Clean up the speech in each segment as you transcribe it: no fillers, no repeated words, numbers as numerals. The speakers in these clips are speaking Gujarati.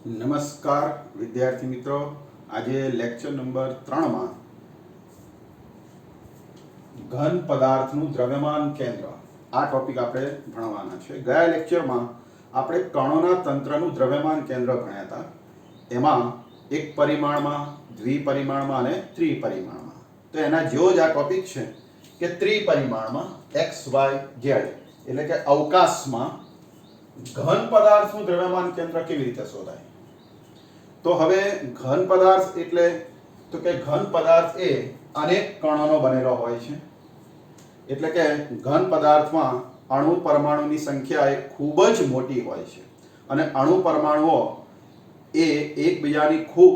નમસ્કાર વિદ્યાર્થી મિત્રો, આજે લેક્ચર નંબર 3 માં ઘન પદાર્થનું દ્રવ્યમાન કેન્દ્ર આ ટોપિક આપણે ભણવાના છે. ગયા લેક્ચરમાં આપણે કણોના તંત્રનું દ્રવ્યમાન કેન્દ્ર ભણ્યા હતા. એમાં એક પરિમાણમાં, દ્વિપરિમાણમાં અને ત્રિપરિમાણમાં. તો એના જેવો જ આ ટોપિક છે કે ત્રિપરિમાણમાં x y z એટલે કે અવકાશમાં ઘન પદાર્થનું દ્રવ્યમાન કેન્દ્ર કેવી રીતે શોધાય. તો હવે ઘન પદાર્થ એટલે તો કે ઘન પદાર્થ એ અનેક કણોનો બનેલો હોય છે. એટલે કે ઘન પદાર્થમાં અણુ પરમાણુની સંખ્યા એ ખૂબ જ મોટી હોય છે અને અણુ પરમાણુઓ એ એકબીજાની ખૂબ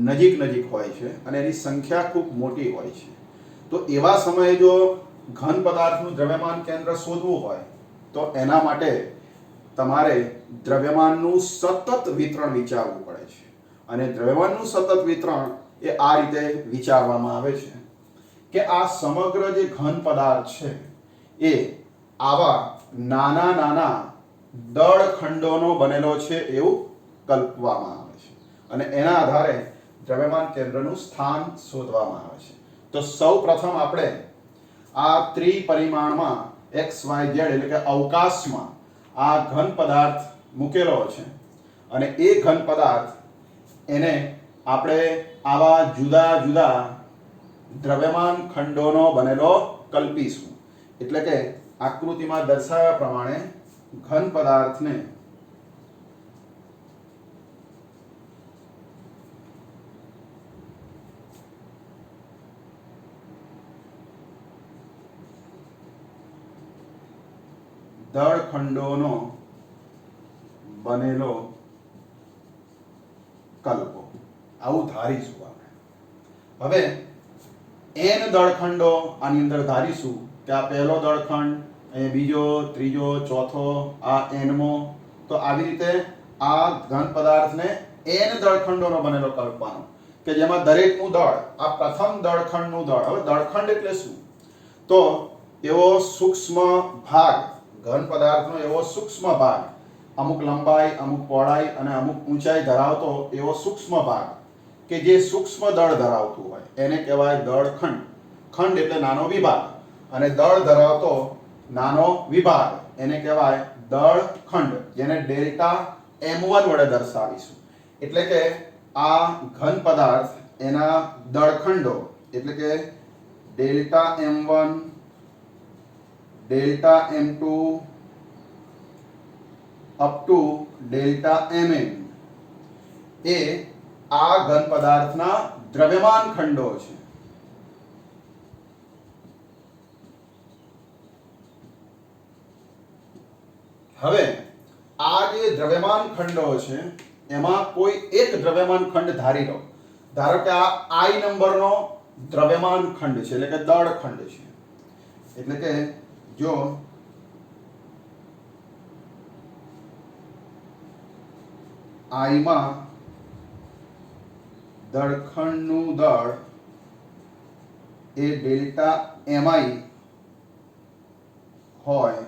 નજીક હોય છે અને એની સંખ્યા ખૂબ મોટી હોય છે. તો એવા સમયે જો ઘન પદાર્થનું દ્રવ્યમાન કેન્દ્ર શોધવું હોય તો એના માટે તમારે દ્રવ્યમાનનું સતત વિતરણ વિચારવું પડે છે. અને દ્રવ્યમાનનું સતત વિતરણ એ આ રીતે વિચારવામાં આવે છે કે આ સમગ્ર જે ઘન પદાર્થ છે એ આવા નાના દળ ખંડોનો બનેલો છે એવું કલ્પવામાં આવે છે અને એના આધારે દ્રવ્યમાન કેન્દ્રનું સ્થાન શોધવામાં આવે છે. તો સૌ પ્રથમ આપણે આ ત્રિપરિમાણમાં x y z એટલે કે અવકાશમાં આ ઘન પદાર્થ મૂકેલો છે અને એ ઘન પદાર્થ એને આપણે આવા જુદા દ્રવ્યમાન ખંડોનો બનેલો કલ્પીશું. એટલે કે આકૃતિમાં દર્શાવ્યા પ્રમાણે ઘન પદાર્થને દળ ખંડોનો બનેલો કલ્પો આવું ધારીશું આપણે. હવે n દળખંડો આની અંદર ધારીશું કે આ પહેલો દળખંડ, અહીં બીજો, ત્રીજો, ચોથો, આ nમો. તો આવી રીતે આ ઘન પદાર્થને n દળખંડોનો બનેલો કલ્પવાનો કે જેમાં દરેકનું દળ, આ પ્રથમ દળખંડનું દળ. હવે દળખંડ એટલે શું? તો એવો સૂક્ષ્મ ભાગ, ઘન પદાર્થનો એવો સૂક્ષ્મ ભાગ, અમુક લંબાઈ, અમુક પહોળાઈ અને અમુક ઊંચાઈ ધરાવતો એવો સૂક્ષ્મ ભાગ કે જે સૂક્ષ્મ દળ ધરાવતું હોય એને કહેવાય દળખંડ. ખંડ એટલે નાનો વિભાગ અને દળ ધરાવતો નાનો વિભાગ એને કહેવાય દળખંડ, જેને ડેલ્ટા m1 વડે દર્શાવીશું. એટલે કે આ ઘન પદાર્થ એના દળખંડો એટલે કે delta m1, delta m2 up to delta mn એ આ ઘન પદાર્થના દ્રવ્યમાન ખંડો છે. હવે આ જે દ્રવ્યમાન ખંડો છે એમાં કોઈ એક દ્રવ્યમાન ખંડ ધારી લો. ધારો કે આ I નંબરનો દ્રવ્યમાન ખંડ છે એટલે કે દળ ખંડ છે. એટલે કે જો I માં દળખંડનું દળ એ ડેલ્ટા mi હોય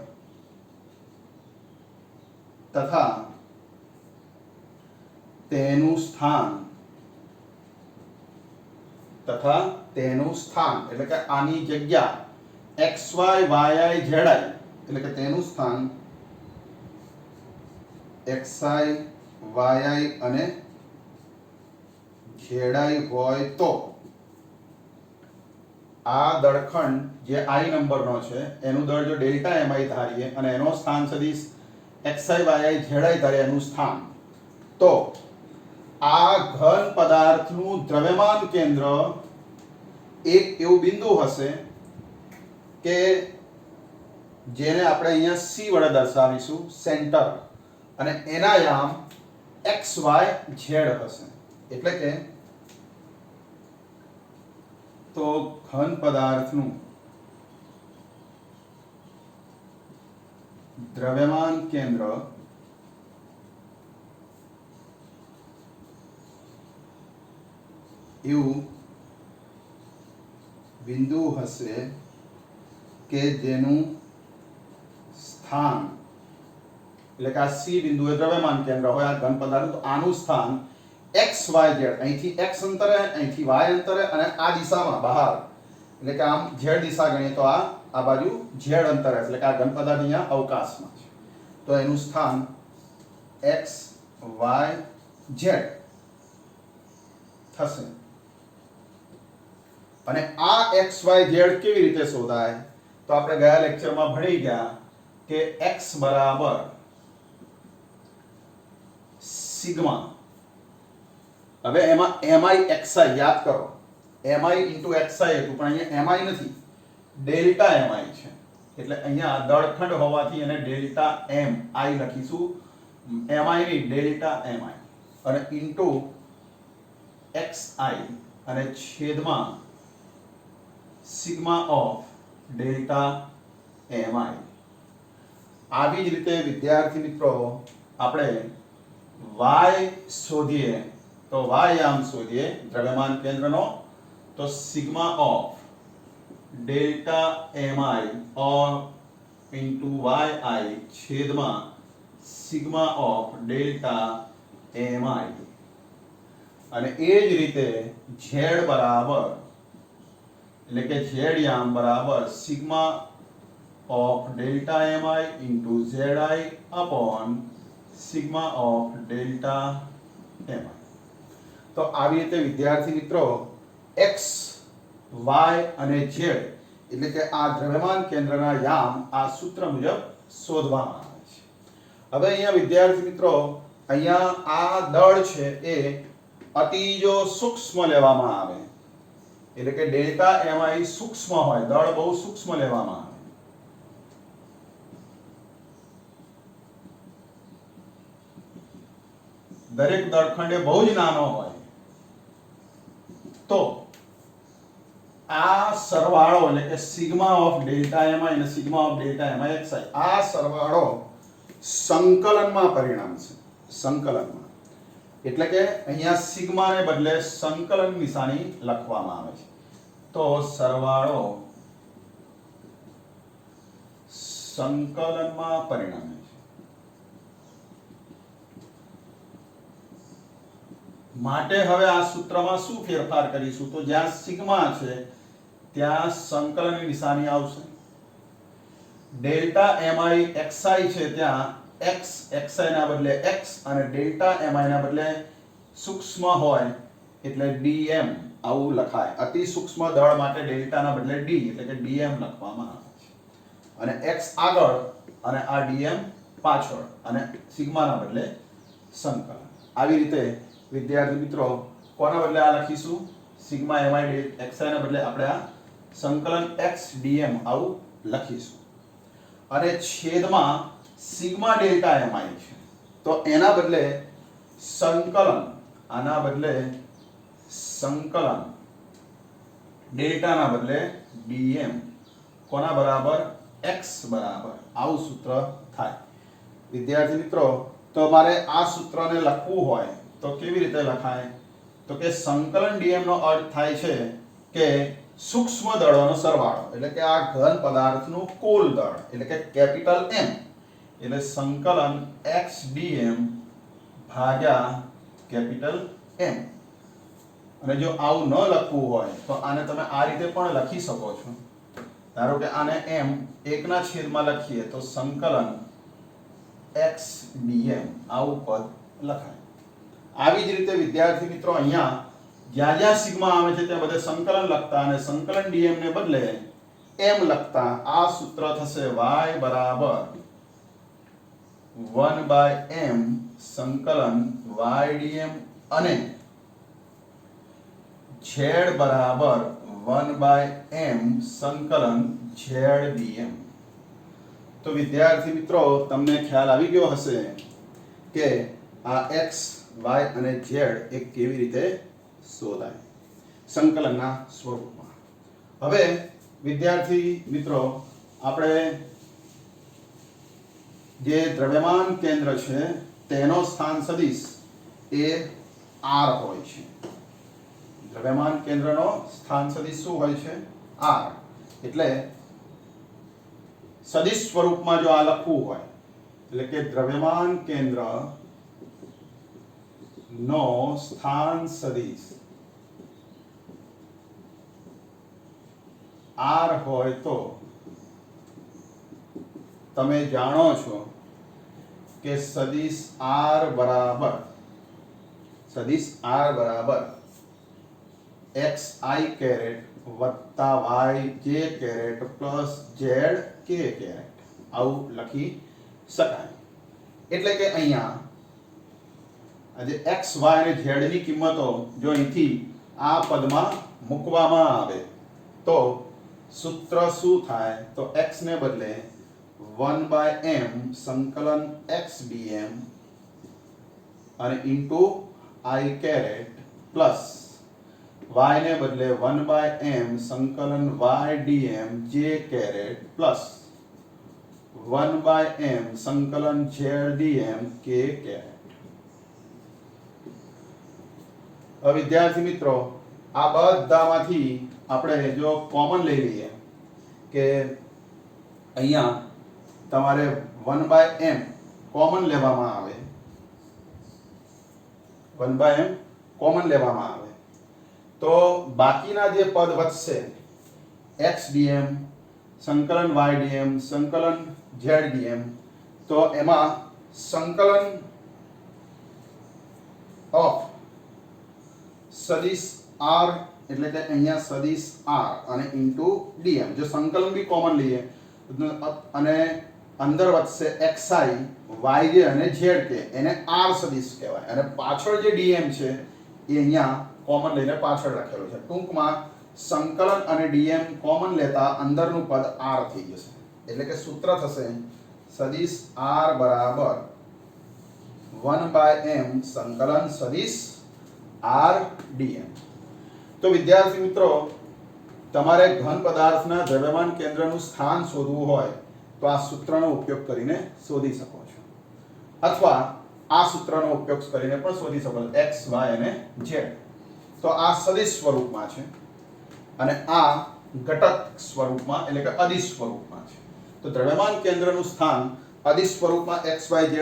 તથા તેનું સ્થાન એટલે કે આની જગ્યા xy yi zi એટલે કે તેનું સ્થાન xi yi અને ઝેડાઈ હોય તો આ દળખંડ જે I નંબરનો છે એનું દળ જો ડેલ્ટા mi ધારીએ અને એનો સ્થાન સદિશ xi yi ઝેડાઈ ધારે એનું સ્થાન, તો આ ઘન પદાર્થનું દ્રવ્યમાન કેન્દ્ર એક એવું બિંદુ હશે કે જેને આપણે અહીંયા C વડે દર્શાવીશું, સેન્ટર, અને એના યામ xy z હશે. એટલે કે તો ઘન પદાર્થનું દ્રવ્યમાન કેન્દ્ર એવું બિંદુ હશે કે જેનું સ્થાન એટલે કે આ સી બિંદુએ દ્રવ્યમાન કેન્દ્ર હોય આ ઘન પદાર્થ, તો આનું સ્થાન x y z, અહીંથી x અંતરે, અહીંથી y અંતરે અને આ દિશામાં બહાર, એટલે કે આમ z દિશા ગણીએ તો આ બાજુ z અંતરે, એટલે કે આ ઘન પદાર્થ અહીંયા અવકાશમાં છે, તો એનું સ્થાન x y z થશે. અને આ x y z કેવી રીતે શોધાય? તો આપણે ગયા લેક્ચરમાં ભણી ગયા કે x બરાબર સિગ્મા, હવે એમાં mi xi યાદ કરો, mi into xi હતું, પણ અહીંયા mi નથી, ડેલ્ટા mi છે, એટલે અહીંયા દળખંડ હોવાથી એને ડેલ્ટા mi લખીશું, mi ની ડેલ્ટા mi, અને ઇન્ટુ xi અને છેદમાં સિગ્મા ઓફ ડેલ્ટા mi. આવી જ રીતે વિદ્યાર્થી મિત્રો આપણે y શોધીએ, તો y આમ શોધીએ દ્રવ્યમાન કેન્દ્રનો, તો sigma of delta mi or into yi છેદમાં સિગ્મા ઓફ ડેલ્ટા mi. અને એ જ રીતે z બરાબર, એટલે કે z યામ બરાબર sigma of delta mi into zi upon sigma of delta mi. તો આવી રીતે વિદ્યાર્થી મિત્રો x y અને z એટલે કે આ દ્રવ્યમાન કેન્દ્રના યામ આ સૂત્ર મુજબ શોધવામાં આવે છે. હવે અહીંયા વિદ્યાર્થી મિત્રો અહીંયા આ દળ છે એ અતિ જો સૂક્ષ્મ લેવામાં આવે, એટલે કે ડેલ્ટા mi સૂક્ષ્મ હોય, દળ બહુ સૂક્ષ્મ લેવામાં આવે, દરેક દળખંડ એ બહુ જ નાનો હોય, તો આ સરવાળો એટલે કે સિગ્મા ઓફ ડેલ્ટા mi અને sigma of delta mi xi, આ સરવાળો સંકલનમાં પરિણમશે, સંકલનમાં, એટલે કે અહીંયા સિગ્મા ને બદલે સંકલન નિશાની લખવામાં આવે છે, તો સરવાળો સંકલનમાં પરિણમે છે. માટે હવે આ સૂત્રમાં શું ફેરફાર કરીશું? તો જ્યાં સિગ્મા છે ત્યાં સંકલનની નિશાની આવશે, ડેલ્ટા mi xi છે ત્યાં x xi ના બદલે x અને ડેલ્ટા mi ના બદલે સૂક્ષ્મ હોય એટલે dm આવું લખાય. અતિ સૂક્ષ્મ દળ માટે ડેલ્ટા ના બદલે d એટલે કે dm લખવામાં આવે છે, અને x આગળ અને આ dm પાછળ, અને સિગ્મા ના બદલે સંકલન. આવી રીતે વિદ્યાર્થી મિત્રો કોના બદલે આ લખીશું? સિગ્મા mi xi ના બદલે આપણે આ સંકલન x dm આવું લખીશું, અને છેદમાં સિગ્મા ડેલ્ટા mi છે, તો એના બદલે સંકલન, આના બદલે સંકલન ડેલ્ટા ના બદલે dm, કોના બરાબર? x બરાબર, આવું સૂત્ર થાય. વિદ્યાર્થી મિત્રો તો મારે આ સૂત્રને લખવું હોય તો કેવી રીતે લખાય? તો કે સંકલન dm નો અર્થ થાય છે કે સૂક્ષ્મ દળોનો સરવાળો, એટલે કે આ ઘન પદાર્થનું કુલ દળ, એટલે કે કેપિટલ M, એટલે સંકલન x dm ભાગ્યા કેપિટલ M. અને જો આવું ન લખવું હોય તો આને તમે આ રીતે પણ લખી શકો છો. ધારો કે આને m એકના છેદમાં લખીએ તો સંકલન x dm આવું પદ લખાય. આવી જ રીતે વિદ્યાર્થી મિત્રો અહીંયા જ્યાં જ્યાં સિગ્મા આવે છે ત્યાં બધે સંકલન લખતા અને સંકલન dm ને બદલે m લખતા આ સૂત્ર થશે y બરાબર 1/m સંકલન y dm અને z બરાબર 1/m સંકલન z dm. તો વિદ્યાર્થી મિત્રો તમને ખ્યાલ આવી ગયો હશે કે આ x y અને z એ કેવી રીતે શોધાય સંકલનના સ્વરૂપમાં. હવે વિદ્યાર્થી મિત્રો આપણે જે દ્રવ્યમાન કેન્દ્ર છે તેનો સ્થાન સદિશ એ r હોય છે. દ્રવ્યમાન કેન્દ્રનો સ્થાન સદિશ શું હોય છે? r. એટલે સદિશ સ્વરૂપમાં જો આ લખવું હોય એટલે કે દ્રવ્યમાન કેન્દ્ર નો સ્થાન સદિશ r હોય તો તમે જાણો છો કે સદિશ r બરાબર xi કેરેટ વત્તા yj કેરેટ પ્લસ zk કેરેટ આવું લખી શકાય. એટલે કે અહીંયા આજે x y અને z ની કિંમતો જો અહીંથી આ પદમાં મૂકવામાં આવે તો સૂત્ર શું થાય? તો x ને બદલે 1/m સંકલન x dm અને into i caret plus y ને બદલે 1/m સંકલન y dm j caret plus 1/m સંકલન z dm k કેરેટ. હવે વિદ્યાર્થી મિત્રો આ બધામાંથી આપણે જો કોમન લઈ લઈએ કે અહીંયા તમારે 1/m કોમન લેવામાં આવે 1/m કોમન લેવામાં આવે તો બાકીના જે પદ વધશે x dm સંકલન y dm સંકલન z dm તો એમાં સંકલન ઓફ સદિશ r એટલે કે અહીંયા સદિશ r અને ઇન્ટુ dm જો સંકલન બી કોમન લઈએ અને અંદર વધશે xi yj અને zk એને r સદિશ કહેવાય અને પાછળ જે dm છે એ અહીંયા કોમન લઈને પાછળ રાખેલો છે. ટૂંકમાં સંકલન અને dm કોમન લેતા અંદરનું પદ r થઈ જશે. એટલે કે સૂત્ર થશે સદિશ r બરાબર 1/m સંકલન સદિશ r dm. તો વિદ્યાર્થી મિત્રો તમારે ઘન પદાર્થના દ્રવ્યમાન કેન્દ્રનું સ્થાન શોધવું હોય તો આ સૂત્રનો ઉપયોગ કરીને શોધી શકો છો અથવા આ સૂત્રનો ઉપયોગ કરીને પણ શોધી શકો છો x y અને z. તો આ સદિશ સ્વરૂપમાં છે અને આ ઘટક સ્વરૂપમાં એટલે કે અદિશ સ્વરૂપમાં છે. તો દ્રવ્યમાન કેન્દ્રનું સ્થાન અદિશ સ્વરૂપમાં x y z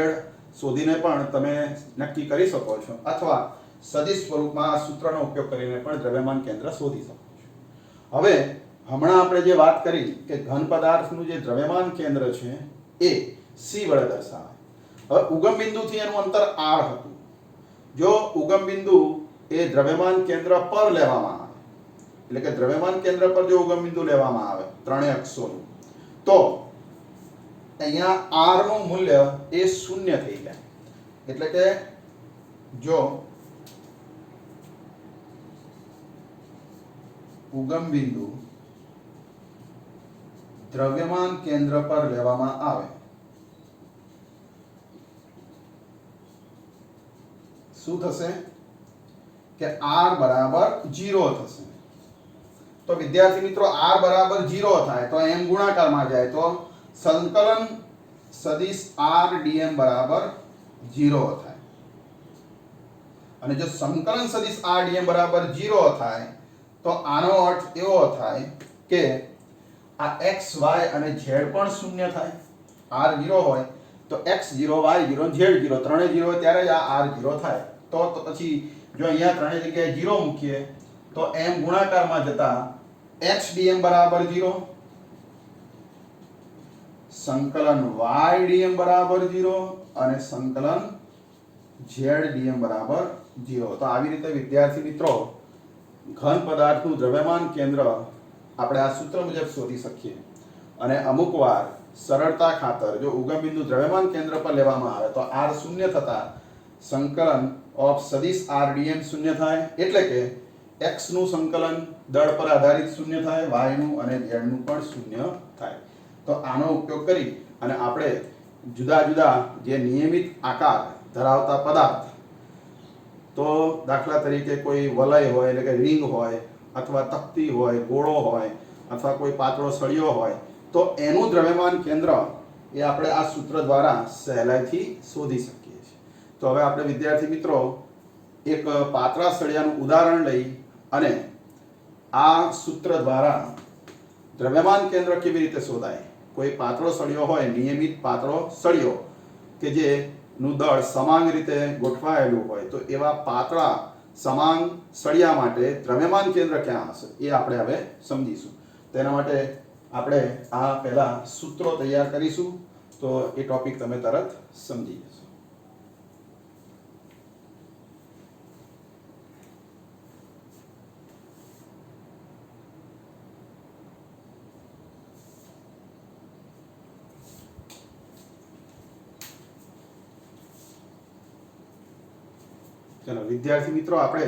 શોધીને પણ તમે નક્કી કરી શકો છો અથવા સદિશ સ્વરૂપમાં આ સૂત્રનો ઉપયોગ કરીને પણ દ્રવ્યમાન કેન્દ્ર શોધી શકો છો. હવે હમણાં આપણે જે વાત કરી કે ઘન પદાર્થનું જે દ્રવ્યમાન કેન્દ્ર છે એ c વડે દર્શાવાય. હવે ઉગમ બિંદુથી એનું અંતર r હતું. જો ઉગમ બિંદુ એ દ્રવ્યમાન કેન્દ્ર પર લેવામાં આવે એટલે કે દ્રવ્યમાન કેન્દ્ર પર જો ઉગમ બિંદુ લેવામાં આવે ત્રણેય અક્ષોનું તો અહીંયા r નું મૂલ્ય એ 0 થઈ જાય. એટલે કે જો ઉગમ બિંદુ દ્રવ્યમાન કેન્દ્ર પર લેવામાં આવે શું થશે કે r બરાબર 0 થશે. તો વિદ્યાર્થી મિત્રો r બરાબર 0 થાય તો m ગુણાકારમાં જાય તો સંકલન સદિશ r dm બરાબર 0 થાય અને જો સંકલન સદિશ r dm બરાબર 0 થાય તો આનો અર્થ એવો થાય કે આ x y અને z પણ શૂન્ય થાય. r 0 હોય તો x 0 y 0 z 0 ત્રણે 0 હોય ત્યારે જ આ r 0 થાય. તો પછી જો અહીંયા ત્રણે જગ્યાએ 0 મૂકીએ તો m ગુણાકારમાં જતા x dm બરાબર 0 સંકલન y dm બરાબર 0 અને સંકલન z dm બરાબર 0. તો આવી રીતે વિદ્યાર્થી મિત્રો ઘન પદાર્થનું દ્રવ્યમાન કેન્દ્ર આપણે આ સૂત્ર મુજબ શોધી શકીએ અને અમુક વાર સરળતા ખાતર જો ઉગમ બિંદુ દ્રવ્યમાન કેન્દ્ર પર લેવામાં આવે તો r શૂન્ય થતા સંકલન ઓફ સદિશ r dm શૂન્ય થાય. એટલે કે x નું સંકલન દળ પર આધારિત શૂન્ય થાય, y નું અને z નું પણ શૂન્ય થાય. તો આનો ઉપયોગ કરી અને આપણે જુદા જુદા જે નિયમિત આકાર ધરાવતા પદાર્થ તો દાખલા તરીકે કોઈ વલય હોય એટલે કે રિંગ હોય અથવા તકતી હોય, ગોળો હોય અથવા કોઈ પાતળો સળિયો હોય તો એનું દ્રવ્યમાન કેન્દ્ર એ આપણે આ સૂત્ર દ્વારા સહેલાઈથી શોધી શકીએ છીએ. તો હવે આપણે વિદ્યાર્થી મિત્રો એક પાતળા સળિયાનું ઉદાહરણ લઈ અને આ સૂત્ર દ્વારા દ્રવ્યમાન કેન્દ્ર કેવી રીતે શોધાય. કોઈ પાતળો સળિયો હોય, નિયમિત પાતળો સળિયો કે જે નું દળ સમાંગ રીતે ગોઠવાયેલું હોય તો એવા પાતળા સમાંગ સળિયા માટે દ્રવ્યમાન કેન્દ્ર ક્યાં હશે એ આપણે હવે સમજીશું. તેના માટે આપણે આ પહેલા સૂત્રો તૈયાર કરીશું તો એ ટોપિક તમે તરત સમજી જશો. ચલો વિદ્યાર્થી મિત્રો, આપણે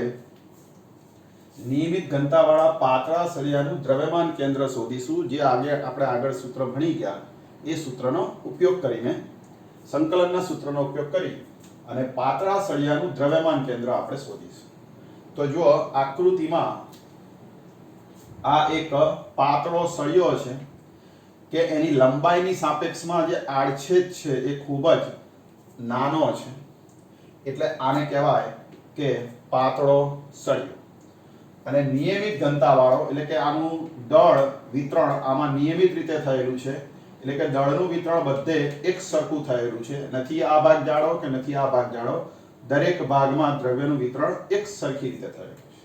નિયમિત ઘનતાવાળા પાતળા સળિયાનું દ્રવ્યમાન કેન્દ્ર શોધીશું. જે આપણે આગળ સૂત્ર ભણી ગયા એ સૂત્રનો ઉપયોગ કરીને, સંકલનના સૂત્રનો ઉપયોગ કરી અને પાતળા સળિયાનું દ્રવ્યમાન કેન્દ્ર આપણે શોધીશું. તો જુઓ આકૃતિમાં આ એક પાતળો સળિયો છે કે એની લંબાઈની સાપેક્ષમાં જે આડછેદ છે એ ખૂબ જ નાનો છે, એટલે આને કહેવાય કે પાતળો સળિયો. અને નિયમિત ઘનતાવાળો એટલે કે આનું દળ વિતરણ આમાં નિયમિત રીતે થયેલું છે, એટલે કે દળનું વિતરણ બધે એક સરખું થયેલું છે, નથી આ ભાગ જાડો કે નથી આ ભાગ જાડો, દરેક ભાગમાં દ્રવ્યનું વિતરણ એક સરખી રીતે થયેલું છે.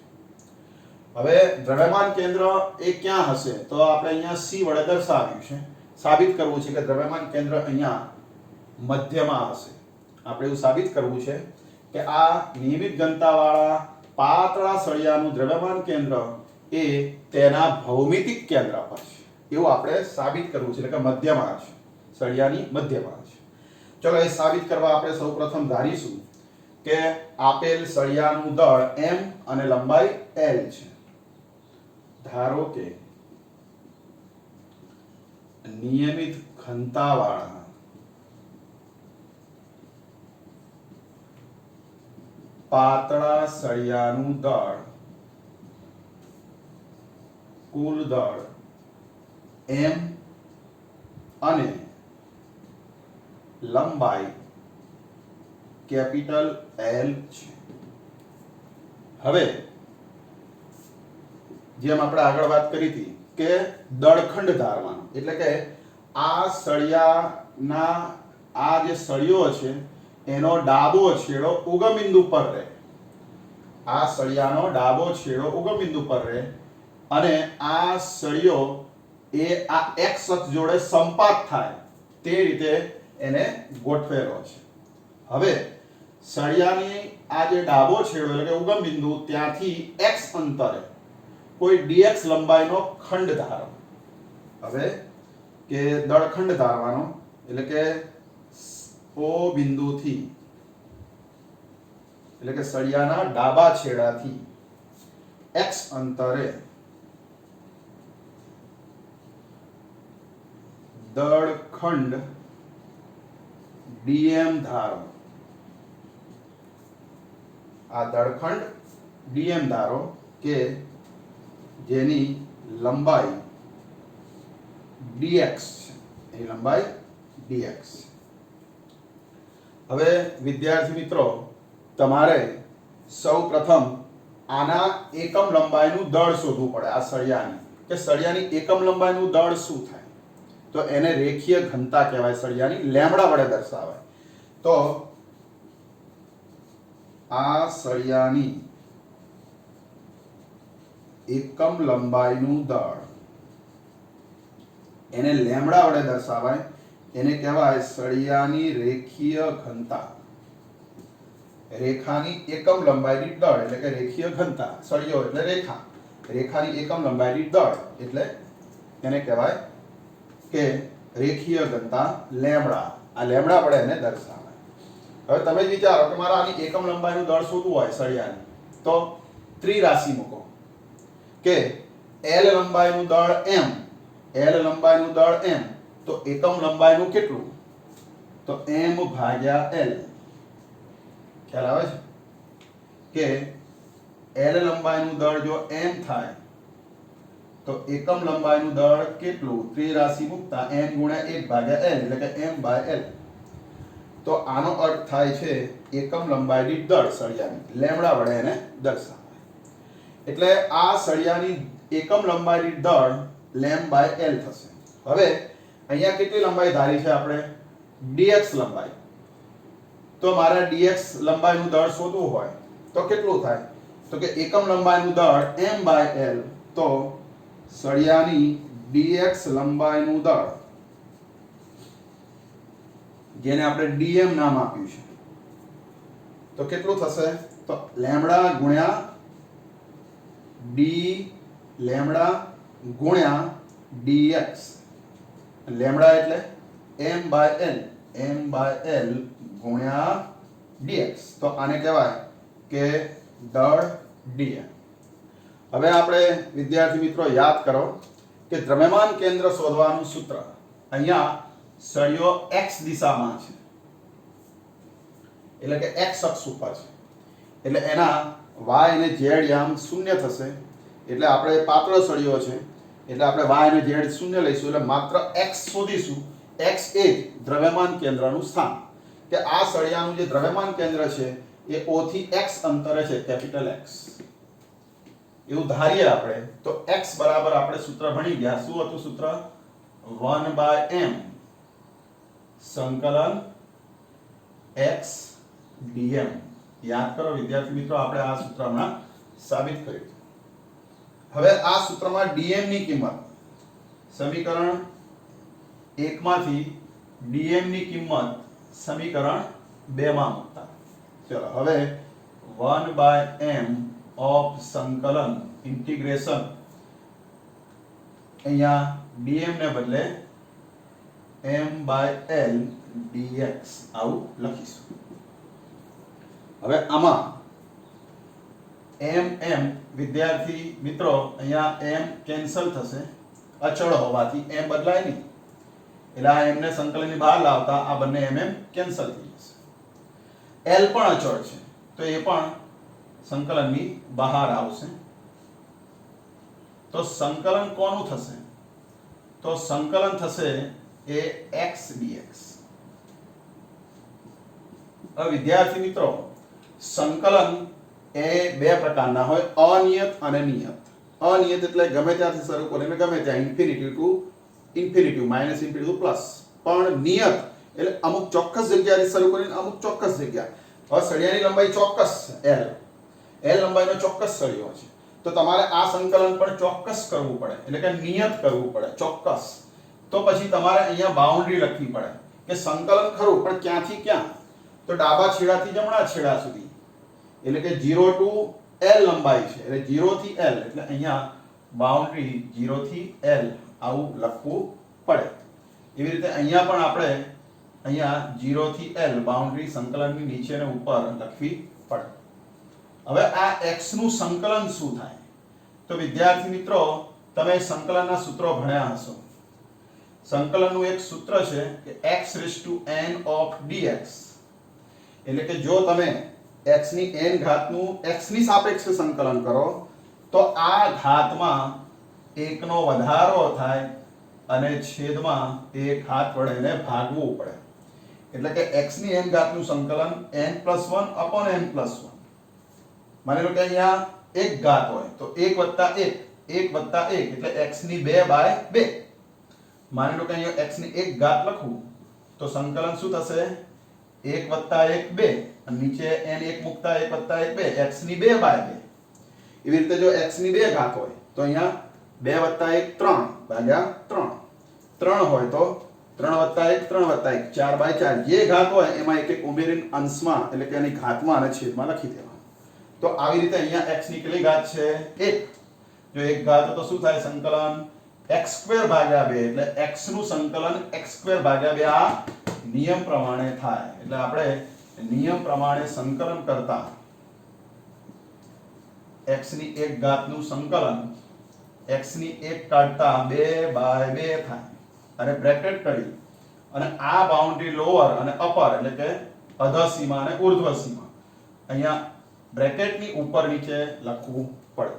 હવે દ્રવ્યમાન કેન્દ્ર એ ક્યાં હશે તો આપણે અહીંયા C વડે દર્શાવ્યું છે. સાબિત કરવું છે કે દ્રવ્યમાન કેન્દ્ર અહીંયા મધ્યમાં હશે. આપણે એવું સાબિત કરવું છે કે આ નિયમિત ઘનતાવાળા પાતળા સળિયાનું દ્રવ્યમાન કેન્દ્ર એ તેના ભૌમિતિક કેન્દ્ર પર છે, એવું આપણે સાબિત કરવું છે, એટલે કે મધ્યમાં છે, સળિયાની મધ્યમાં છે. ચલો એ સાબિત કરવા આપણે સૌપ્રથમ ધારીશું કે આપેલ સળિયાનું દળ m અને લંબાઈ l છે. ધારો કે નિયમિત ઘનતાવાળા પાતળા સળિયાનું દળ, કુલ દળ m અને લંબાઈ કેપિટલ L છે. હવે જેમ આપણે આગળ વાત કરી હતી કે દળખંડ ધારવાનું, એટલે કે આ સળિયાના આ જે સળિયો છે એનો ડાબો છેડો ઉગમ બિંદુ પર રહે. આ સળિયાનો ડાબો છેડો ઉગમ બિંદુ પર રહે અને આ સળિયો એ આ x અક્ષ જોડે સંપાત થાય તે રીતે એને ગોઠવેલો છે. હવે સળિયાની આ જે ડાબો છેડો એટલે કે ઉગમ બિંદુ ત્યાંથી x અંતરે કોઈ dx લંબાઈનો ખંડ ધારો. હવે કે દળખંડ ધારવાનો એટલે કે O બિંદુથી એટલે કે સળિયાના ડાબા છેડાથી x અંતરે દળખંડ dm ધારો. આ દળખંડ dm ધારો કે જેની લંબાઈ dx છે, એની લંબાઈ dx. હવે વિદ્યાર્થી મિત્રો, તમારે સૌપ્રથમ આના એકમ લંબાઈનું દળ શોધવું પડે. આ સળિયાની કે સળિયાની એકમ લંબાઈનું દળ શું થાય તો એને રેખીય ઘનતા કહેવાય, સળિયાની લેમ્બડા વડે દર્શાવાય. તો આ સળિયાની એકમ લંબાઈનું દળ એને લેમ્બડા વડે દર્શાવાય, એને કહેવાય સળિયાની રેખીય ઘનતા. રેખાની એકમ લંબાઈ દીઠ દળ એટલે કે રેખીય ઘનતા. સળિયો એટલે રેખા, રેખાની એકમ લંબાઈ દીઠ દળ એટલે એને કહેવાય કે રેખીય ઘનતા લેમ્બડા. આ લેમ્બડા વડે એને દર્શાવાય. હવે તમે જ વિચારો કે મારા આની એકમ લંબાઈનું દળ શોધવું હોય સળિયાની, તો ત્રિરાશિ મૂકો કે l લંબાઈનું દળ m, l લંબાઈનું દળ m, તો એકમ લંબાઈનું કેટલું તો m ભાગ્યા l. ખ્યાલ આવે છે કે l લંબાઈનું દળ જો m થાય તો એકમ લંબાઈનું દળ કેટલું ત્રિરાશિ મૂકતા m ગુણ્યા 1 ભાગ્યા l એટલે કે m બાય l. તો આનો અર્થ થાય છે એકમ લંબાઈ દીઠ દળ સળિયાની લેમ્બડા વડે એને દર્શાવાય. એટલે આ સળિયાની એકમ લંબાઈ દીઠ દળ લેમ્બ બાય l થશે. હવે અહીંયા કેટલી લંબાઈ ધારી છે આપણે dx લંબાઈ, તો મારે dx લંબાઈનું દળ શોધવું હોય તો કેટલું થાય? તો કે એકમ લંબાઈનું દળ m/l, તો સળિયાની dx લંબાઈનું દળ, જેને આપણે dm નામ આપ્યું છે, તો કેટલું થશે? તો લેમ્ડા ગુણ્યા d લેમ્ડા ગુણ્યા dx. લેમ્ડા એટલે m/l ગુણ્યા dx. તો આને કહેવાય કે દળ dm. હવે આપણે વિદ્યાર્થી મિત્રો યાદ કરો કે દ્રવ્યમાન કેન્દ્ર શોધવાનું સૂત્ર, અહીંયા સળિયો x દિશામાં છે, એટલે કે x અક્ષ ઉપર છે, એટલે એના y અને z યામ શૂન્ય થશે. એટલે આપણે પાતળો સળિયો છે એટલે આપણે y અને z શૂન્ય લઈશું, એટલે માત્ર x શોધીશું. x એ દ્રવ્યમાન કેન્દ્રનું સ્થાન, કે આ સળિયાનું જે દ્રવ્યમાન કેન્દ્ર છે એ o થી x અંતરે છે, કેપિટલ X એવું ધારીએ આપણે. તો x બરાબર આપણે સૂત્ર ભણી ગયા. શું હતું સૂત્ર? 1/m સંકલન x dm. યાદ કરો વિદ્યાર્થી મિત્રો, આપણે આ સૂત્ર હમણાં સાબિત કર્યું. હવે આ સૂત્રમાં dm ની કિંમત સમીકરણ 1 માંથી dm ની કિંમત સમીકરણ 2 માં મૂકતા. ચલો હવે 1/m ઓફ સંકલન ઇન્ટિગ્રેશન, અહીંયા dm ને બદલે m/l dx આવું લખીશું. હવે આમાં m વિદ્યાર્થી મિત્રો અહીંયા m કેન્સલ થશે, અચળ હોવાથી m બદલાય નહીં, એટલે આ m ને સંકલનની બહાર લાવતા આ બંને m કેન્સલ થઈ જશે. l પણ અચળ છે તો એ પણ સંકલનની બહાર આવશે. તો સંકલન કોનું થશે? તો સંકલન થશે એ x dx. હવે વિદ્યાર્થી મિત્રો સંકલન એ બે પ્રકારના હોય, અનિયત અને નિયત. અનિયત એટલે ગમે ત્યાંથી શરૂ કરીને ગમે ત્યાં infinity to infinity, minus infinity to plus. પણ નિયત એટલે અમુક ચોક્કસ જગ્યાએથી શરૂ કરીને અમુક ચોક્કસ જગ્યા. હવે સળિયાની લંબાઈ ચોક્કસ છે, l લંબાઈનો ચોક્કસ સળિયો છે, તો તમારે આ સંકલન પણ ચોક્કસ કરવું પડે, એટલે કે નિયત કરવું પડે, ચોક્કસ. તો પછી તમારે અહીંયા બાઉન્ડ્રી લખવી પડે કે સંકલન ખરું પણ ક્યાંથી ક્યાં? તો ડાબા છેડાથી જમણા છેડા સુધી, એટલે કે 0 to l લંબાઈ છે, એટલે 0 થી l, એટલે અહીંયા બાઉન્ડ્રી 0 થી l આવું લખવું પડે. એવી રીતે અહીંયા પણ આપણે અહીંયા 0 થી l બાઉન્ડ્રી સંકલનની નીચે અને ઉપર લખવી પડે. હવે આ x નું સંકલન શું થાય? તો વિદ્યાર્થી મિત્રો તમે સંકલનના સૂત્રો ભણ્યા હશો. સંકલનનું એક સૂત્ર છે કે x⁻n of dx, એટલે કે જો તમે x ની n ઘાતનું x ની સાપેક્ષે સંકલન કરો તો આ ઘાતમાં 1 નો વધારો થાય અને છેદમાં એ ઘાત વડે એને ભાગવું પડે. એટલે કે x ની n ઘાતનું સંકલન n+1 upon n+1. માની લો કે અહીંયા એક ઘાત હોય તો 1+1 એટલે x ની 2/2. માની લો કે અહીંયા x ની એક ઘાત લખું તો સંકલન શું થશે? 1+1 2, અને નીચે n1 મૂકતા 1+1 2, x ની 2/2. એવી રીતે જો x ની 2 ઘાત હોય તો અહીંયા 2+1 3/3. 3 હોય તો 3+1 3+1 4/4. જે ઘાત હોય એમાં એક એક ઉમેરીને અંશમાં, એટલે કે એની ઘાતમાં અને છેદમાં લખી દેવાનું. તો આવી રીતે અહીંયા x ની કેટલી ઘાત છે? 1. જો એક ઘાત તો શું થાય? સંકલન x²/2, એટલે x નું સંકલન x²/2 આ નિયમ પ્રમાણે થાય. એટલે આપણે નિયમ પ્રમાણે સંકલન કરતા x ની એક ઘાતનું સંકલન x ની એક કાઢતા 2/2 થાય, અને બ્રેકેટ કરી અને આ બાઉન્ડ્રી લોઅર અને અપર, એટલે કે અધર સીમા અને ઉર્ધ્વ સીમા અહીંયા બ્રેકેટની ઉપર નીચે લખવું પડે.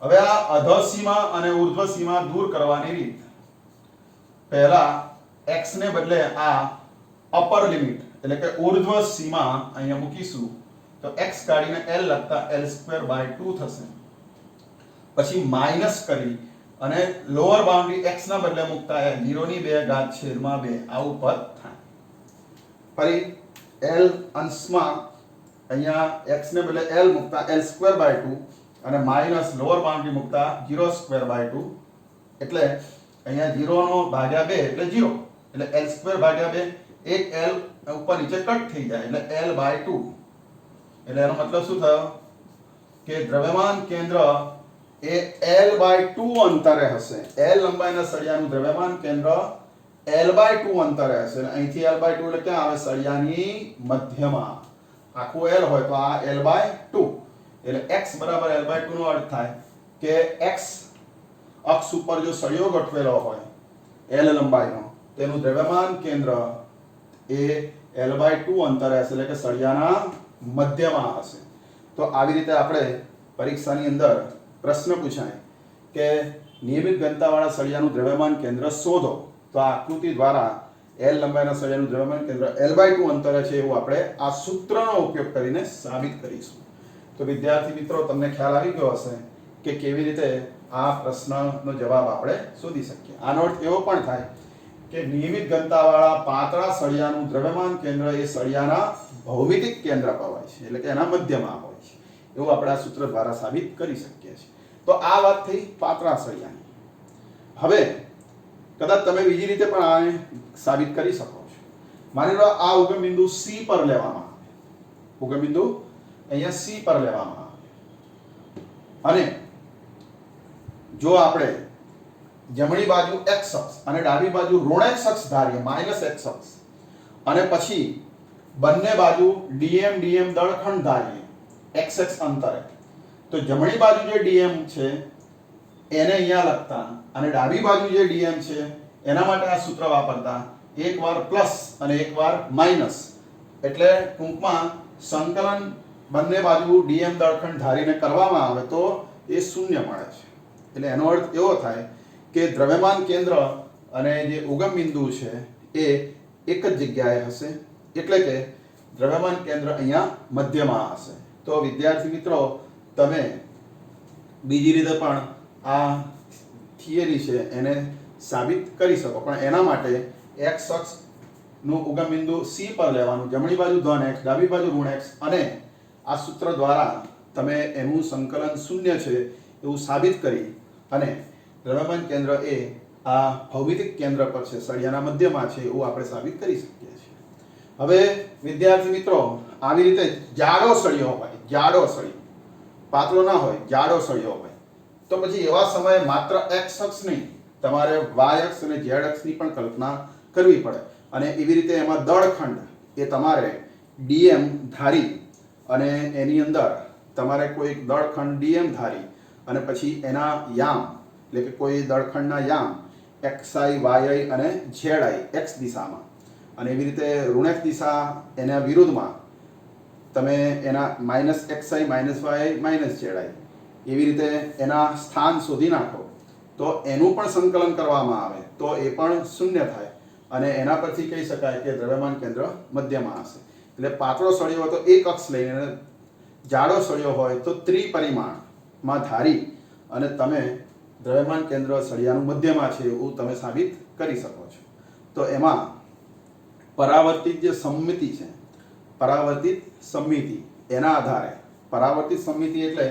હવે આ અધર સીમા અને ઉર્ધ્વ સીમા દૂર કરવાની રીત, પહેલા x ને બદલે આ અપર લિમિટ એટલે કે ઉર્ધ્વ સીમા અહીંયા મૂકીશું તો x કાઢીને l લખતા l²/2 થશે. પછી માઈનસ કરી અને લોઅર બાઉન્ડરી x ના બદલે મૂકતા 0 ની 2 ઘાત છેદમાં 2 આવું પદ થાય. ફરી l અંશમાં અહીંયા x ને બદલે l મૂકતા l²/2 અને માઈનસ લોઅર બાઉન્ડ્રી મૂકતા 0²/2 એટલે અહીંયા 0 નો ભાગ્યા 2 એટલે 0 એટલે l²/2 એક l ઉપર નીચે કટ થઈ જાય એટલે l/2 એટલે એનો મતલબ શું થયો કે દ્રવ્યમાન કેન્દ્ર એ l/2 અંતરે હશે l લંબાઈના સળિયાનું દ્રવ્યમાન કેન્દ્ર l/2 અંતરે હશે એટલે અહીંથી l/2 એટલે ક્યાં આવે સળિયાની મધ્યમાં આખું l હોય તો આ l/2 એટલે x બરાબર l/2 નો અર્થ થાય કે x અક્ષ ઉપર જો સળિયો ગોઠવેલો હોય l લંબાઈનો તેનું દ્રવ્યમાન કેન્દ્ર એ l/2 અંતરે હશે એટલે કે સળિયાના મધ્યમાં હશે તો આવી રીતે આપણે પરીક્ષાની અંદર પ્રશ્ન પૂછાય કે નિયમિત ઘનતાવાળા સળિયાનું દ્રવ્યમાન કેન્દ્ર શોધો તો આ આકૃતિ દ્વારા l લંબાઈના સળિયાનું દ્રવ્યમાન કેન્દ્ર l/2 અંતરે છે એવું આપણે આ સૂત્રનો ઉપયોગ કરીને સાબિત કરીશું તો વિદ્યાર્થી મિત્રો તમને ખ્યાલ આવી ગયો હશે કે કેવી રીતે આ પ્રશ્નનો જવાબ આપણે શોધી શકીએ આનો અર્થ એવો પણ થાય કે નિયમિત ઘનતાવાળા પાતળા સળિયાનું દ્રવ્યમાન કેન્દ્ર એ સળિયાના ભૌમિતિક કેન્દ્ર પર હોય છે એટલે કે એના મધ્યમાં હોય છે એવું આપણે આ સૂત્ર દ્વારા સાબિત કરી શકીએ છીએ તો આ વાત થઈ પાતળા સળિયાની હવે કદાચ તમે બીજી રીતે પણ આને સાબિત કરી શકો છો માની લો આ ઉગમ બિંદુ C પર લેવામાં આવે ઉગમ બિંદુ અહીંયા C પર લેવામાં આવે અને જો આપણે જમણી બાજુ x અક્ષ અને ડાબી બાજુ ઋણ x અક્ષ ધારીએ -x અક્ષ અને પછી બંને બાજુ dm દળખંડ ધારીએ xx અંતરે તો જમણી બાજુ જે dm છે એને અહીંયા લખતા અને ડાબી બાજુ જે dm છે એના માટે આ સૂત્ર વાપરતા એકવાર પ્લસ અને એકવાર માઈનસ એટલે ટૂંકમાં સંકલન બંને બાજુ dm દળખંડ ધારીને કરવામાં આવે તો એ શૂન્ય મળે છે એટલે એનો અર્થ એવો થાય કે દ્રવ્યમાન કેન્દ્ર અને જે ઉગમ બિંદુ છે એ એક જ જગ્યાએ હશે એટલે કે દ્રવ્યમાન કેન્દ્ર અહીંયા મધ્યમાં હશે તો વિદ્યાર્થી મિત્રો તમે બીજી રીતે પણ આ થિયરી છે એને સાબિત કરી શકો પણ એના માટે x અક્ષ નું ઉગમ બિંદુ C પર લેવાનું જમણી બાજુ ધન x ડાબી બાજુ ઋણ x અને આ સૂત્ર દ્વારા તમે એનું સંકલન શૂન્ય છે એવું સાબિત કરી અને દ્રવ્યમાન કેન્દ્ર એ આ ભૌમિતિક કેન્દ્ર પર છે સળિયાના મધ્યમાં છે એવું આપણે સાબિત કરી શકીએ છીએ હવે વિદ્યાર્થી મિત્રો આવી રીતે જાડો સળિયો હોય જાડો સળિયો પાતળો ના હોય જાડો સળિયો હોય તો પછી એવા સમયે માત્ર x અક્ષ નહીં તમારે y અક્ષ અને z અક્ષની પણ કલ્પના કરવી પડે અને એવી રીતે એમાં દળખંડ એ તમારે dm ધારી અને એની અંદર તમારે કોઈ દળખંડ dm ધારી અને પછી એના યામ એટલે કે કોઈ દળખંડના યામ xi yi અને zi x દિશામાં અને એવી રીતે ઋણ x દિશા એના વિરુદ્ધમાં તમે એના -xi -yi -zi એવી રીતે એના સ્થાન શોધી નાખો તો એનું પણ સંકલન કરવામાં આવે તો એ પણ શૂન્ય થાય અને એના પરથી કહી શકાય કે દ્રવ્યમાન કેન્દ્ર મધ્યમાં હશે એટલે પાતળો સળિયો હોય તો એક અક્ષ લઈને જાડો સળિયો હોય તો ત્રિપરિમાણમાં ધારી અને તમે દ્રવ્યમાન કેન્દ્ર સળિયાનું મધ્યમાં છે એવું તમે સાબિત કરી શકો છો તો એમાં પરાવર્તિત જે સમમિતિ છે પરાવર્તિત સમમિતિ એના આધારે પરાવર્તિત સમમિતિ એટલે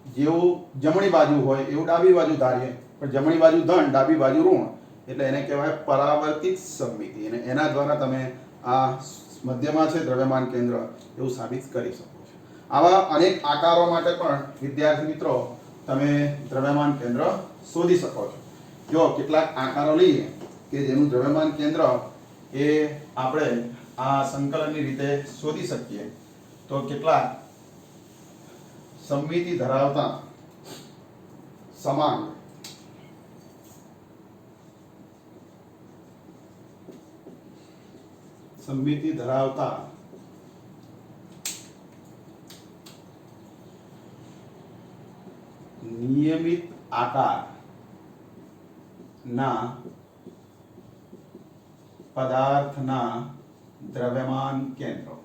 જેવું જમણી બાજુ હોય એવું ડાબી બાજુ ધારીએ પણ જમણી બાજુ ધન ડાબી બાજુ ઋણ એટલે એને કહેવાય પરાવર્તિત સમમિતિ અને એના દ્વારા તમે આ મધ્યમાં છે દ્રવ્યમાન કેન્દ્ર એવું સાબિત કરી શકો છો આવા અનેક આકારો માટે પણ વિદ્યાર્થી મિત્રો તમે દ્રવ્યમાન કેન્દ્ર શોધી શકો છો જો કેટલાક આકારો લઈએ કે જેનું દ્રવ્યમાન કેન્દ્ર એ આપણે આ સંકલનની રીતે શોધી શકીએ તો કેટલાક સમમિતિ ધરાવતા સમાન સમમિતિ ધરાવતા નિયમિત આકાર ના પદાર્થના દ્રવ્યમાન કેન્દ્રો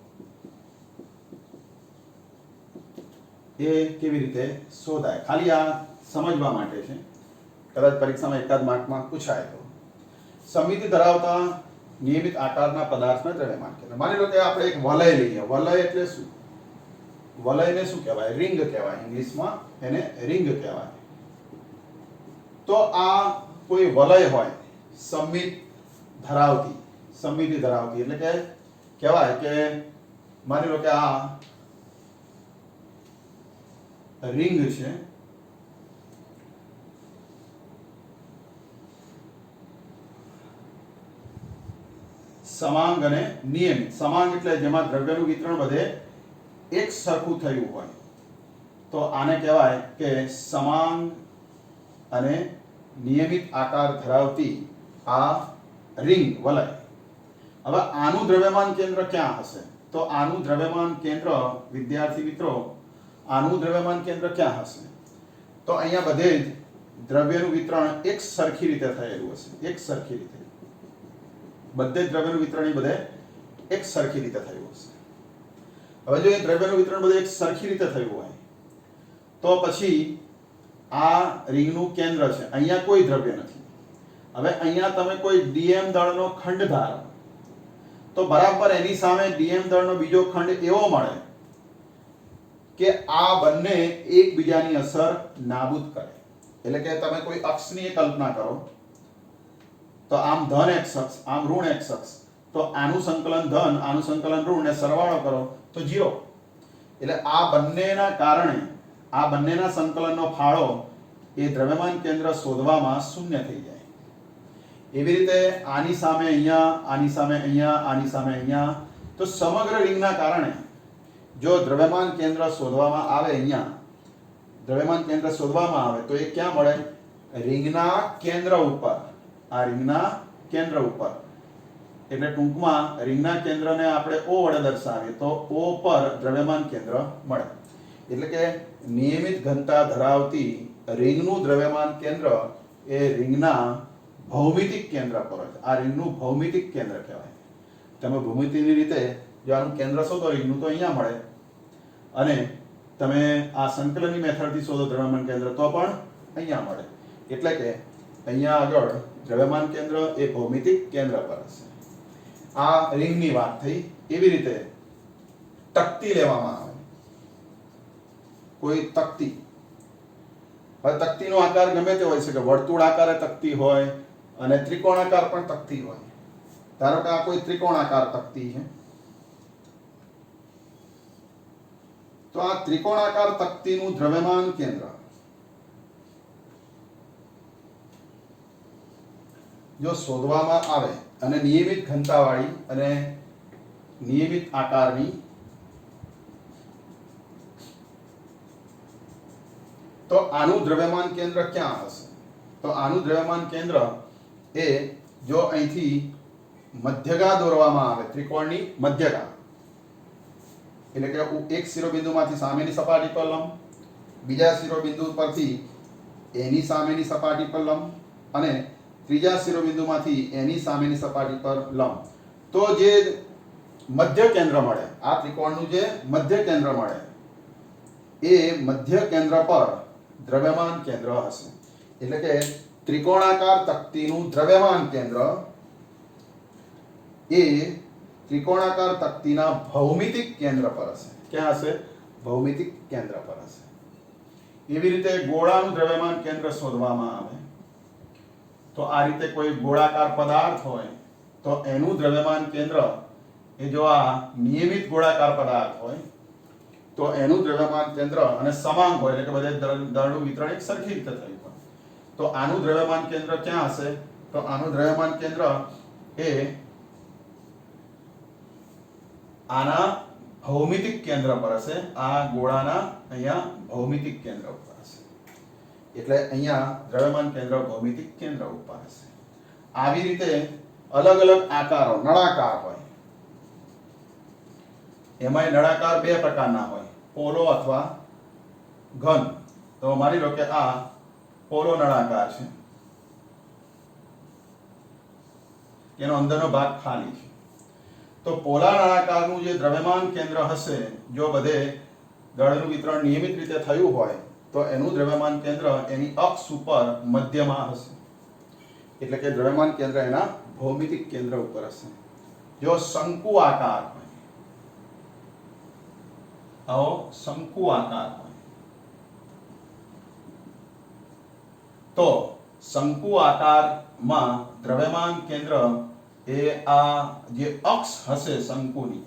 એ કેવી રીતે શોધાય ખાલી આ સમજવા માટે છે કદાચ પરીક્ષામાં એકાદ માર્કમાં પૂછાય તો સમમિતિ ધરાવતા નિયમિત આકારના પદાર્થના દ્રવ્યમાન કેન્દ્ર. માની લો કે આપણે એક વલય લઈએ. વલય એટલે શું? વલયને શું કહેવાય? રિંગ કહેવાય. ઇંગ્લિશમાં એને રિંગ કહેવાય. તો આ કોઈ વલય હોય સમમિતિ ધરાવતી એટલે કે કહેવાય કે માની લો કે આ રિંગ છે. સમાંગ અને નિયમિત. સમાંગ એટલે જેમાં દ્રવ્યનું વિતરણ બધે એક સરખું થયું હોય, તો આને કહેવાય કે સમાંગ અને નિયમિત આકાર ધરાવતી આ રિંગ વલય. હવે આનું દ્રવ્યમાન કેન્દ્ર ક્યાં હશે? તો આનું દ્રવ્યમાન કેન્દ્ર, વિદ્યાર્થી મિત્રો, આનું દ્રવ્યમાન કેન્દ્ર ક્યાં હશે? તો અહીંયા બધે જ દ્રવ્યનું વિતરણ એક સરખી રીતે થયેલું હશે. એક સરખી રીતે બધે જ દ્રવ્યનું વિતરણ બધે એક સરખી રીતે થયું હશે. હવે જો એ દ્રવ્યનું વિતરણ બધે એક સરખી રીતે થયું હોય તો પછી આ રિંગનું કેન્દ્ર છે. અહીંયા કોઈ દ્રવ્ય નથી. હવે અહીંયા તમે કોઈ ડીએમ દળનો ખંડ ધારો તો બરાબર એની સામે ડીએમ દળનો બીજો ખંડ એવો મળે કે આ બંને એકબીજાની અસર નાબૂદ કરે. એટલે કે તમે કોઈ અક્ષની કલ્પના કરો તો આમ ધન x અક્ષ, આમ ઋણ x અક્ષ, તો આનું સંકલન ધન, આનું સંકલન ઋણ ને સરવાળો કરો તો 0. એટલે આ બંનેના કારણે, આ બંનેના સંકલનનો ફાળો એ દ્રવ્યમાન કેન્દ્ર શોધવામાં શૂન્ય થઈ જાય. એવી રીતે આની સામે અહીંયા, આની સામે અહીંયા, આની સામે અહીંયા, તો સમગ્ર રિંગના કારણે જો દ્રવ્યમાન કેન્દ્ર શોધવામાં આવે, અહીંયા દ્રવ્યમાન કેન્દ્ર શોધવામાં આવે તો એ ક્યાં મળે? રિંગના કેન્દ્ર ઉપર. આ રિંગના કેન્દ્ર ઉપર એટલે ટૂંકમાં રિંગના કેન્દ્રને આપણે O વડે દર્શાવીએ તો O પર દ્રવ્યમાન કેન્દ્ર મળે. એટલે કે નિયમિત ઘનતા ધરાવતી રિંગનું દ્રવ્યમાન કેન્દ્ર એ રિંગના ભૌમિતિક કેન્દ્ર પર હોય. આ રિંગનું ભૌમિતિક કેન્દ્ર કહેવાય. તમે ભૌમિતિની રીતે જો આનું કેન્દ્ર શોધો રિંગનું તો અહીંયા મળે, અને તમે આ સંકલનની મેથડથી શોધો દ્રવ્યમાન કેન્દ્ર તો પણ અહીંયા મળે. એટલે કે અહીંયા આગળ દ્રવ્યમાન કેન્દ્ર એ ભૌમિતિક કેન્દ્ર પર હશે. આ રિંગની વાત થઈ. એવી રીતે તકતી લેવામાં આવે. કોઈ તકતી, હવે તકતીનો આકાર ગમે તે હોય છે, કે વર્તુળાકારે તકતી હોય અને ત્રિકોણાકાર પણ તકતી હોય. ધારો કે આ કોઈ ત્રિકોણાકાર તકતી છે, તો આ ત્રિકોણાકાર તકતીનું દ્રવ્યમાન કેન્દ્ર જો શોધવામાં આવે અને નિયમિત ઘનતાવાળી અને નિયમિત આકારની, તો આનું દ્રવ્યમાન કેન્દ્ર ક્યાં હશે? તો આનું દ્રવ્યમાન કેન્દ્ર એ જો અહીંથી મધ્યગા દોરવામાં આવે, ત્રિકોણની મધ્યગા, એટલે કે એક શિરોબિંદુમાંથી સામેની સપાટી પર લંબ, બીજા શિરોબિંદુ પરથી એની સામેની સપાટી પર લંબ, અને ત્રીજા શિરોબિંદુમાંથી એની સામેની સપાટી પર લંબ, તો જે મધ્ય કેન્દ્ર મળે, આ ત્રિકોણનું જે મધ્ય કેન્દ્ર મળે એ મધ્ય કેન્દ્ર પર દ્રવ્યમાન કેન્દ્ર હશે. એટલે કે ત્રિકોણાકાર તકતીનું દ્રવ્યમાન કેન્દ્ર એ ત્રિકોણાકાર તકતીના ભૌમિતિક કેન્દ્ર પર હશે. ક્યાં હશે? ભૌમિતિક કેન્દ્ર પર હશે. એવી રીતે ગોળાનું દ્રવ્યમાન કેન્દ્ર શોધવામાં આવે તો આ રીતે કોઈ ગોળાકાર પદાર્થ હોય તો એનું દ્રવ્યમાન કેન્દ્ર એ જો આ નિયમિત ગોળાકાર પદાર્થ હોય તો એનું દ્રવ્યમાન કેન્દ્ર અને સમાંગ હોય, એટલે કે બધે દળનું વિતરણ એક સરખી રીતે થયું હોય, તો આનું દ્રવ્યમાન કેન્દ્ર ક્યાં હશે? તો આનું દ્રવ્યમાન કેન્દ્ર એ આના ભૌમિતિક કેન્દ્ર પર હશે. આ ગોળાના અહીંયા ભૌમિતિક કેન્દ્ર ઉપર હશે. એટલે અહીંયા દ્રવ્યમાન કેન્દ્ર ભૌમિતિક કેન્દ્ર ઉપર હશે. આવી રીતે અલગ અલગ આકારો, નળાકાર હોય, એમાંય નળાકાર બે પ્રકારના હોય, પોલો અથવા ઘન. તો માની લો કે આ પોલો નળાકાર છે, એનો અંદરનો ભાગ ખાલી છે. તો પોલા નળાકારનું જે દ્રવ્યમાન કેન્દ્ર હશે, જો બધે દળનું વિતરણ નિયમિત રીતે થયું હોય તો એનું દ્રવ્યમાન કેન્દ્ર એની અક્ષ ઉપર મધ્યમાં હશે. એટલે કે દ્રવ્યમાન કેન્દ્ર એના ભૌમિતિક કેન્દ્ર ઉપર હશે. જો શંકુ આકાર હોય, આવો શંકુ આકાર હોય તો શંકુ આકારમાં દ્રવ્યમાન કેન્દ્ર એ આ જે અક્ષ હશે શંકુની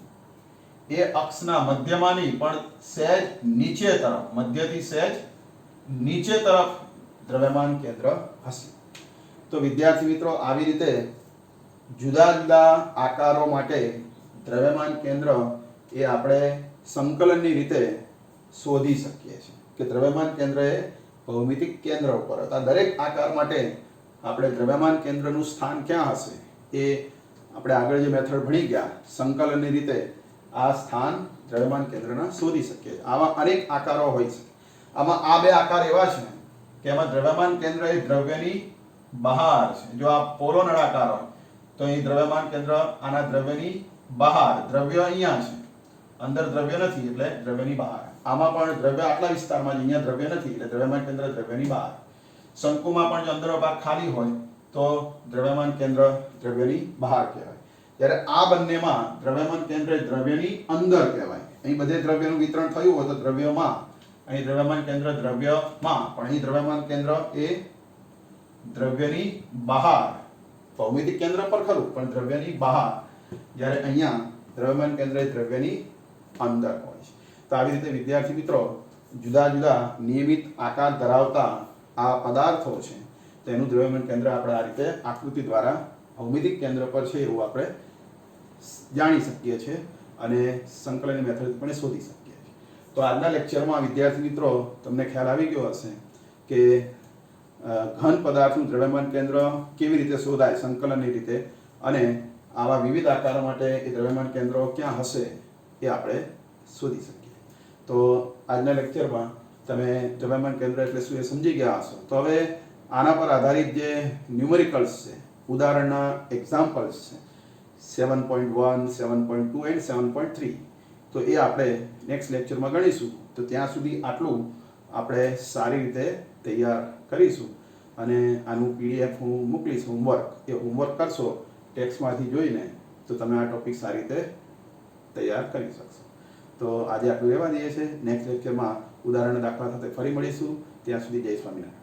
એ અક્ષના મધ્યમાંની પણ સહેજ નીચે તરફ, મધ્યથી સહેજ નીચે તરફ દ્રવ્યમાન કેન્દ્ર હશે. તો વિદ્યાર્થી મિત્રો આવી રીતે જુદા જુદા આકારો માટે દ્રવ્યમાન કેન્દ્ર એ આપણે સંકલનની રીતે શોધી શકીએ છીએ કે દ્રવ્યમાન કેન્દ્ર એ ભૌમિતિક કેન્દ્ર ઉપર હતા. દરેક આકાર માટે આપણે દ્રવ્યમાન કેન્દ્રનું સ્થાન ક્યાં હશે એ આપણે આગળ જે મેથડ ભણી ગયા સંકલનની રીતે આ સ્થાન દ્રવ્યમાન કેન્દ્રના શોધી શકીએ. આવા અનેક આકારો હોય છે. આમાં આ બે આકાર એવા છે કે એમાં દ્રવ્યમાન કેન્દ્ર એ દ્રવ્યની બહાર છે. જો આ પોલો નળાકાર હોય તો અહીં દ્રવ્યમાન કેન્દ્ર આના દ્રવ્યની બહાર, દ્રવ્ય અહીંયા છે, અંદર દ્રવ્ય નથી એટલે દ્રવ્યની બહાર. આમાં પણ દ્રવ્ય આટલા વિસ્તારમાં છે, અહીંયા દ્રવ્ય નથી એટલે દ્રવ્યમાન કેન્દ્ર દ્રવ્યની બહાર. શંકુમાં પણ જો અંદરનો ભાગ ખાલી હોય તો દ્રવ્યમાન કેન્દ્ર દ્રવ્યની બહાર કહેવાય. ત્યારે આ બંનેમાં દ્રવ્યમાન કેન્દ્ર દ્રવ્યની અંદર કહેવાય. અહીં બધે દ્રવ્યનું વિતરણ થયું હોય તો દ્રવ્યમાં, અહીં દ્રવ્યમાન કેન્દ્ર દ્રવ્યમાં, પણ અહીં દ્રવ્યમાન કેન્દ્ર એ દ્રવ્યની બહાર. ભૌમિતિક કેન્દ્ર પર ખરું પણ દ્રવ્યની બહાર, જ્યારે અહીંયા દ્રવ્યમાન કેન્દ્ર એ દ્રવ્યની અંદર હોય છે. તો આવી રીતે વિદ્યાર્થી મિત્રો જુદા જુદા નિયમિત આકાર ધરાવતા આ પદાર્થો છે તેનું દ્રવ્યમાન કેન્દ્ર આપણે આ રીતે આકૃતિ દ્વારા ભૌમિતિક કેન્દ્ર પર છે એવું આપણે જાણી શકીએ છીએ અને સંકલનની મેથડ પણ શોધી શકીએ છીએ. તો આજના લેક્ચરમાં વિદ્યાર્થી મિત્રો તમને ખ્યાલ આવી ગયો હશે કે ઘન પદાર્થનું દ્રવ્યમાન કેન્દ્ર કેવી રીતે શોધાય સંકલનની રીતે, અને આવા વિવિધ આકારો માટે એ દ્રવ્યમાન કેન્દ્રો ક્યાં હશે એ આપણે શોધી શકીએ. તો આજના લેક્ચરમાં તમે દ્રવ્યમાન કેન્દ્ર એટલે શું એ સમજી ગયા હશો. તો હવે આના પર આધારિત જે ન્યુમેરિકલ્સ છે, ઉદાહરણના એક્ઝામ્પલ્સ છે 7.1, 7.2 એન્ડ 7.3, તો એ આપણે નેક્સ્ટ લેક્ચરમાં ગણીશું. તો ત્યાં સુધી આટલું આપણે સારી રીતે તૈયાર કરીશું અને આનું PDF હું મોકલીશ હોમવર્ક. એ હોમવર્ક કરશો ટેક્સ્ટમાંથી જોઈને તો તમે આ ટોપિક સારી રીતે તૈયાર કરી શકશો. તો આજે આટલું રહેવા દઈએ છીએ. નેક્સ્ટ લેક્ચરમાં ઉદાહરણ દાખલા સાથે ફરી મળીશું. ત્યાં સુધી જય સ્વામિનારાયણ.